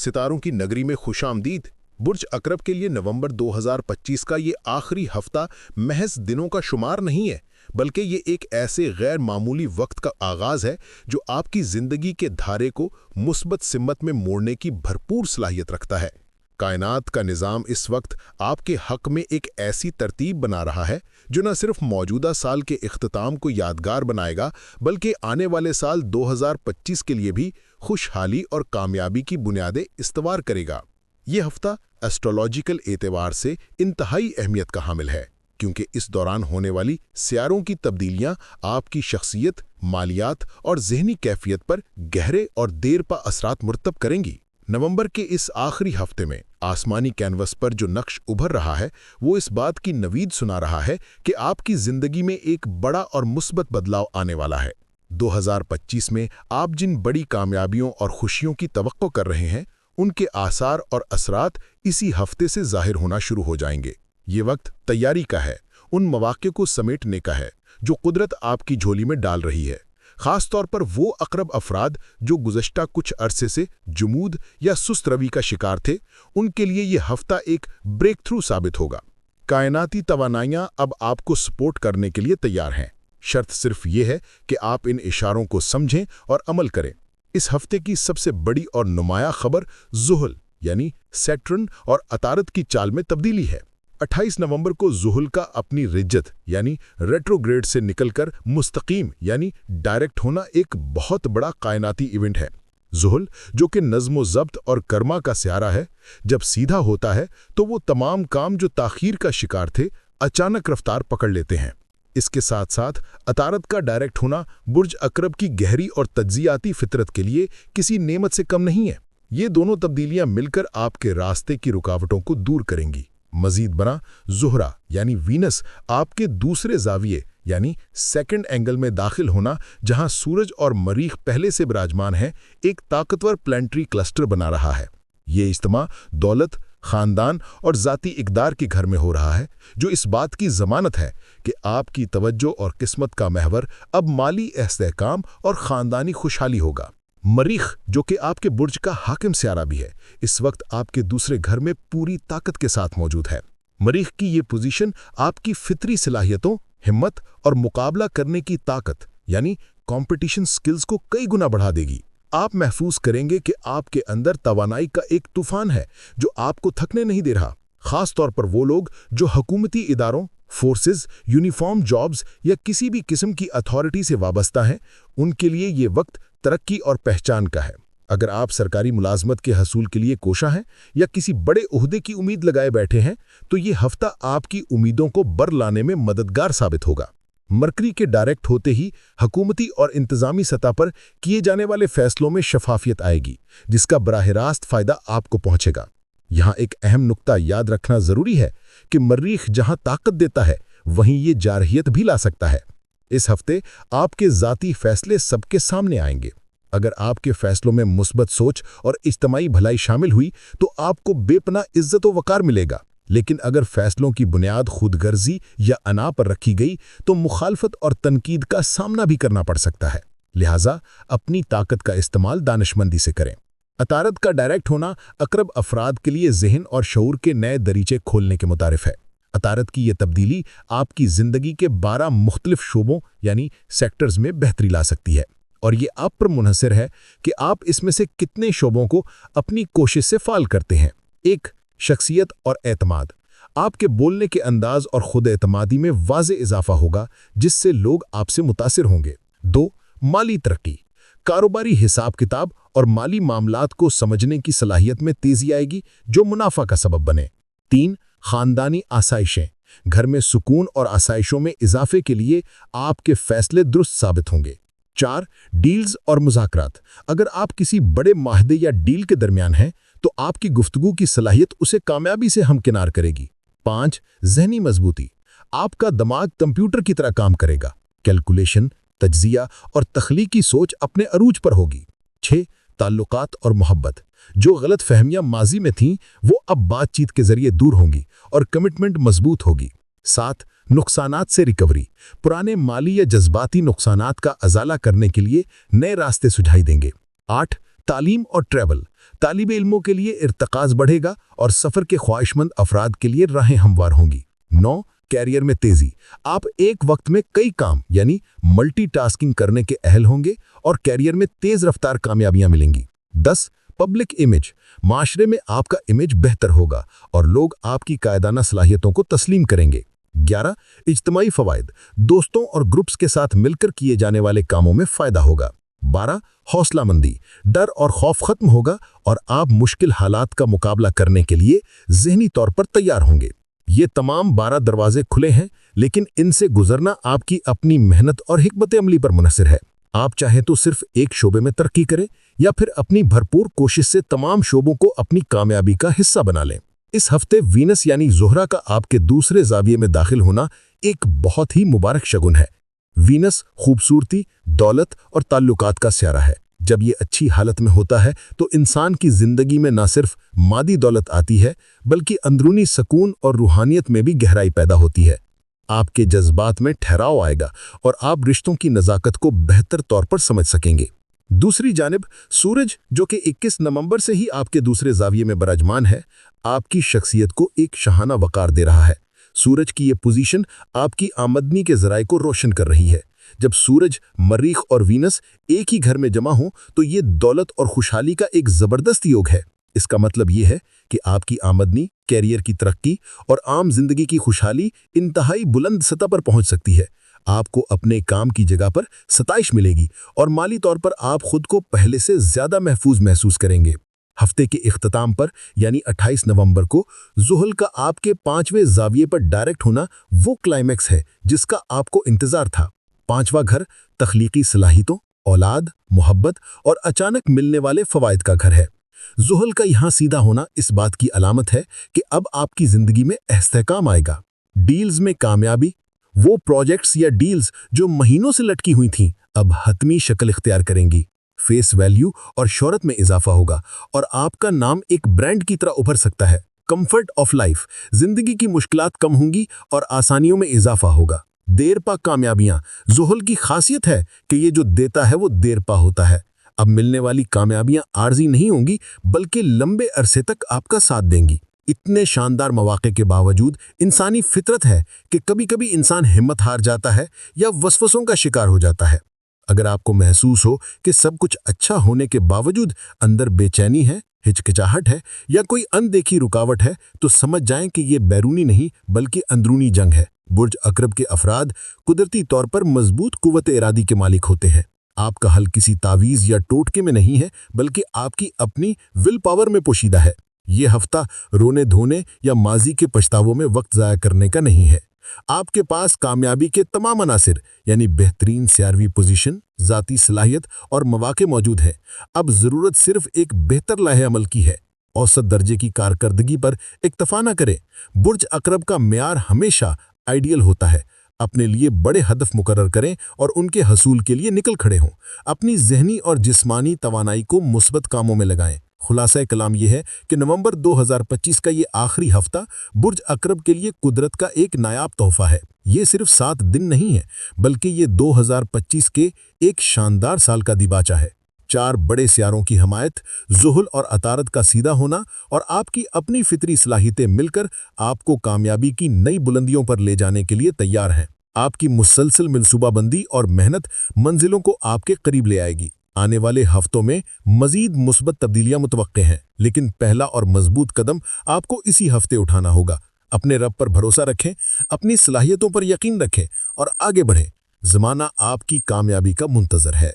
सितारों की नगरी में खुशामदीद। बुर्ज अकरब के लिए नवंबर 2025 का ये आखिरी हफ्ता महज दिनों का शुमार नहीं है, बल्कि ये एक ऐसे गैर मामूली वक्त का आगाज है जो आपकी जिंदगी के धारे को मुस्बत सिमत में मोड़ने की भरपूर सलाहियत रखता है। कायनात का निज़ाम इस वक्त आपके हक में एक ऐसी तरतीब बना रहा है जो न सिर्फ मौजूदा साल के इख्तिताम को यादगार बनाएगा, बल्कि आने वाले साल 2025 के लिए भी खुशहाली और कामयाबी की बुनियादें इस्तवार करेगा। ये हफ्ता एस्ट्रोलॉजिकल एतबार से इंतहाई अहमियत का हामिल है, क्योंकि इस दौरान होने वाली सियारों की तब्दीलियां आपकी शख्सियत, मालियात और ज़हनी कैफियत पर गहरे और देरपा असरात मुरतब करेंगी। नवंबर के इस आखिरी हफ्ते में आसमानी कैनवस पर जो नक्श उभर रहा है वो इस बात की नवीद सुना रहा है कि आपकी ज़िंदगी में एक बड़ा और मुस्बत बदलाव आने वाला है। 2025 में आप जिन बड़ी कामयाबियों और खुशियों की तवक्को कर रहे हैं, उनके आसार और असरात इसी हफ्ते से ज़ाहिर होना शुरू हो जाएंगे। ये वक्त तैयारी का है, उन मौक़े को समेटने का है जो कुदरत आपकी झोली में डाल रही है। ख़ास तौर पर वो अक़रब अफराद जो गुज़श्ता कुछ अरसे से जुमूद या सुस्त रवि का शिकार थे, उनके लिए ये हफ्ता एक ब्रेक थ्रू साबित होगा। कायनाती तवानाइयाँ अब आपको सपोर्ट करने के लिए तैयार हैं। शर्त सिर्फ ये है कि आप इन इशारों को समझें और अमल करें। इस हफ्ते की सबसे बड़ी और नुमाया खबर ज़ुहल यानी सैटर्न और अतारद की चाल में तब्दीली है। 28 नवंबर को ज़ुहल का अपनी रिज्जत यानी रेट्रोग्रेड से निकलकर मुस्तकीम यानी डायरेक्ट होना एक बहुत बड़ा कायनाती इवेंट है। ज़ुहल जो कि नज़्म व ज़ब्त और कर्मा का स्यारा है, जब सीधा होता है तो वो तमाम काम जो ताख़ीर का शिकार थे अचानक रफ्तार पकड़ लेते हैं। इसके साथ साथ अतारद का डायरेक्ट होना बुर्ज अकरब की गहरी और तज्जियाती फितरत के लिए किसी नेमत से कम नहीं है। ये दोनों तब्दीलियां मिलकर आपके रास्ते की रुकावटों को दूर करेंगी। मजीद बना ज़ुहरा यानी वीनस आपके दूसरे जाविये यानी सेकंड एंगल में दाखिल होना, जहां सूरज और मरीख पहले से विराजमान हैं, एक ताकतवर प्लानिटरी क्लस्टर बना रहा है। ये इज्तिमा दौलत, ख़ानदान और ज़ाती इक़दार के घर में हो रहा है, जो इस बात की ज़मानत है कि आपकी तवज्जो और किस्मत का महवर अब माली इस्तेहकाम और ख़ानदानी खुशहाली होगा। मरीख जो कि आपके बुर्ज का हाकिम स्यारा भी है, इस वक्त आपके दूसरे घर में पूरी ताकत के साथ मौजूद है। मरीख की ये पोजीशन आपकी फितरी सलाहियतों, हिम्मत और मुकाबला करने की ताकत यानी कॉम्पिटिशन स्किल्स को कई गुना बढ़ा देगी। आप महसूस करेंगे कि आपके अंदर तवानाई का एक तूफान है जो आपको थकने नहीं दे रहा। खास तौर पर वो लोग जो हुकूमती इदारों, फोर्सेस, यूनिफॉर्म जॉब्स या किसी भी किस्म की अथॉरिटी से वाबस्ता हैं, उनके लिए ये वक्त तरक्की और पहचान का है। अगर आप सरकारी मुलाजमत के हसूल के लिए कोशा हैं या किसी बड़े ओहदे की उम्मीद लगाए बैठे हैं, तो ये हफ्ता आपकी उम्मीदों को बर लाने में मददगार साबित होगा। मरकरी के डायरेक्ट होते ही हुकूमती और इंतजामी सतह पर किए जाने वाले फैसलों में शफाफियत आएगी, जिसका बराह रास्त फायदा आपको पहुंचेगा। यहाँ एक अहम नुक्ता याद रखना जरूरी है कि मरीख जहां ताकत देता है, वहीं ये जारहियत भी ला सकता है। इस हफ्ते आपके ज़ाती फैसले सबके सामने आएंगे। अगर आपके फैसलों में मुस्बत सोच और इज्तिमाई भलाई शामिल हुई तो आपको बेपनाह इज्जत व वक़ार मिलेगा, लेकिन अगर फैसलों की बुनियाद खुदगर्जी या अना पर रखी गई तो मुखालफत और तनकीद का सामना भी करना पड़ सकता है। लिहाजा अपनी ताकत का इस्तेमाल दानिशमंदी से करें। अतारद का डायरेक्ट होना अकरब अफराद के लिए ज़हन और शऊर के नए दरीचे खोलने के मुतारिफ है। अतारद की ये तब्दीली आपकी ज़िंदगी के 12 मुख्तलिफ शोबों यानी सेक्टर्स में बेहतरी ला सकती है, और ये आप पर मुनहसर है कि आप इसमें से कितने शोबों को अपनी कोशिश से फाल करते हैं। 1. शख्सियत और एतमाद। आपके बोलने के अंदाज और खुद एतमादी में वाज़े इजाफा होगा, जिससे लोग आपसे मुतासिर होंगे। 2. माली तरक्की। कारोबारी हिसाब किताब और माली मामलात को समझने की सलाहियत में तेज़ी आएगी, जो मुनाफा का सबब बने। 3. ख़ानदानी आसाइशें। घर में सुकून और आसाइशों में इजाफे के लिए आपके फैसले दुरुस्त साबित होंगे। 4. डील्स और मुज़ाकरात। अगर आप किसी बड़े माहदे या डील के दरमियान हैं तो आपकी गुफ्तगू की सलाहियत उसे कामयाबी से हमकिनार करेगी। 5. ज़हनी मजबूती। आपका दिमाग कंप्यूटर की तरह काम करेगा। कैलकुलेशन, तज्जिया और तख्लीकी सोच अपने अरूज पर होगी। 6. ताल्लुकात और मोहब्बत। जो गलत फहमियां माजी में थीं वो अब बातचीत के जरिए दूर होंगी और कमिटमेंट मजबूत होगी। 7. नुकसानात से रिकवरी। पुराने माली या जज्बाती नुकसानात का अजाला करने के लिए नए रास्ते सुझाई देंगे। 8. तालीम और ट्रैवल, तालिब इल्मों के लिए इर्तकाज़ बढ़ेगा और सफ़र के ख्वाहिशमंद अफराद के लिए राहें हमवार होंगी। 9. कैरियर में तेज़ी, आप एक वक्त में कई काम यानी मल्टीटास्किंग करने के अहल होंगे और कैरियर में तेज़ रफ्तार कामयाबियां मिलेंगी। 10. पब्लिक इमेज, माशरे में आपका इमेज बेहतर होगा और लोग आपकी कायदाना सलाहियतों को तस्लीम करेंगे। 11. इज्तिमाई फ़वाइद, दोस्तों और ग्रुप्स के साथ मिलकर किए जाने वाले कामों में फ़ायदा होगा। 12. हौसलामंदी, डर और खौफ खत्म होगा और आप मुश्किल हालात का मुकाबला करने के लिए ज़हनी तौर पर तैयार होंगे। ये तमाम 12 दरवाजे खुले हैं, लेकिन इनसे गुजरना आपकी अपनी मेहनत और हिकमत अमली पर मुनहसर है। आप चाहे तो सिर्फ एक शोबे में तरक्की करें या फिर अपनी भरपूर कोशिश से तमाम शोबों को अपनी कामयाबी का हिस्सा बना लें। इस हफ्ते वीनस यानी ज़ोहरा का आपके दूसरे ज़ाविये में दाखिल होना एक बहुत ही मुबारक शगुन है। वीनस खूबसूरती, दौलत और ताल्लुकात का स्यारा है। जब ये अच्छी हालत में होता है तो इंसान की ज़िंदगी में न सिर्फ मादी दौलत आती है, बल्कि अंदरूनी सुकून और रूहानियत में भी गहराई पैदा होती है। आपके जज्बात में ठहराव आएगा और आप रिश्तों की नज़ाकत को बेहतर तौर पर समझ सकेंगे। दूसरी जानिब सूरज, जो कि 21 नवंबर से ही आपके दूसरे ज़ाविये में बराजमान है, आपकी शख्सियत को एक शाहाना वक़ार दे रहा है। सूरज की ये पोजीशन आपकी आमदनी के ज़राए को रोशन कर रही है। जब सूरज, मरीख और वीनस एक ही घर में जमा हों तो ये दौलत और खुशहाली का एक ज़बरदस्त योग है। इसका मतलब ये है कि आपकी आमदनी, कैरियर की तरक्की और आम जिंदगी की खुशहाली इंतहाई बुलंद सतह पर पहुंच सकती है। आपको अपने काम की जगह पर सताइश मिलेगी और माली तौर पर आप खुद को पहले से ज़्यादा महफूज महसूस करेंगे। हफ्ते के इख्तिताम पर यानी 28 नवंबर को ज़ुहल का आपके 5वें ज़ाविये पर डायरेक्ट होना वो क्लाइमैक्स है जिसका आपको इंतज़ार था। 5वां घर तख्लीकी सलाहियतों, औलाद, मोहब्बत और अचानक मिलने वाले फ़वाइद का घर है। ज़ुहल का यहाँ सीधा होना इस बात की अलामत है कि अब आपकी ज़िंदगी में इस्तेहकाम आएगा। डील्स में कामयाबी, वो प्रोजेक्ट्स या डील्स जो महीनों से लटकी हुई थीं अब हतमी शक्ल इख्तियार करेंगी। फेस वैल्यू और शोहरत में इजाफा होगा और आपका नाम एक ब्रांड की तरह उभर सकता है। कंफर्ट ऑफ लाइफ, जिंदगी की मुश्किलात कम होंगी और आसानियों में इजाफा होगा। देर पा कामयाबियां, ज़ुहल की खासियत है कि ये जो देता है वो देर पा होता है। अब मिलने वाली कामयाबियां आर्जी नहीं होंगी बल्कि लंबे अरसे तक आपका साथ देंगी। इतने शानदार मौके के बावजूद इंसानी फितरत है कि कभी कभी इंसान हिम्मत हार जाता है या वसवसों का शिकार हो जाता है। अगर आपको महसूस हो कि सब कुछ अच्छा होने के बावजूद अंदर बेचैनी है, हिचकिचाहट है या कोई अनदेखी रुकावट है, तो समझ जाएं कि ये बैरूनी नहीं बल्कि अंदरूनी जंग है। बुर्ज अकरब के अफराद कुदरती तौर पर मजबूत कुव्वत इरादी के मालिक होते हैं। आपका हल किसी तावीज़ या टोटके में नहीं है बल्कि आपकी अपनी विल पावर में पोशीदा है। ये हफ्ता रोने धोने या माजी के पछतावों में वक्त ज़ाया करने का नहीं है। आपके पास कामयाबी के तमाम अनासिर यानी बेहतरीन सियारवी पोजीशन, ज़ाती सलाहियत और मौके मौजूद हैं। अब ज़रूरत सिर्फ एक बेहतर लाहे अमल की है। औसत दर्जे की कारकर्दगी पर इक्तफा न करें। बुर्ज अकरब का म्यार हमेशा आइडियल होता है। अपने लिए बड़े हदफ मुकर्रर करें और उनके हसूल के लिए निकल खड़े हों। अपनी ज़हनी और जिस्मानी तवानाई को मुस्बत कामों में लगाएं। खुलासा कलाम यह है कि नवंबर 2025 का ये आखिरी हफ्ता बुर्ज अकरब के लिए कुदरत का एक नायाब तोहफा है। ये सिर्फ 7 दिन नहीं है बल्कि ये 2025 के एक शानदार साल का दिबाचा है। 4 बड़े सियारों की हमायत, ज़ुहल और अतारद का सीधा होना और आपकी अपनी फितरी सलाहियतें मिलकर आपको कामयाबी की नई बुलंदियों पर ले जाने के लिए तैयार हैं। आपकी मुसलसल मनसूबाबंदी और मेहनत मंजिलों को आपके करीब ले आएगी। आने वाले हफ्तों में मजीद मुस्बत तब्दीलियां मुतवक्के हैं, लेकिन पहला और मजबूत कदम आपको इसी हफ्ते उठाना होगा। अपने रब पर भरोसा रखें, अपनी सलाहियतों पर यकीन रखें और आगे बढ़ें। ज़माना आपकी कामयाबी का मुंतज़र है।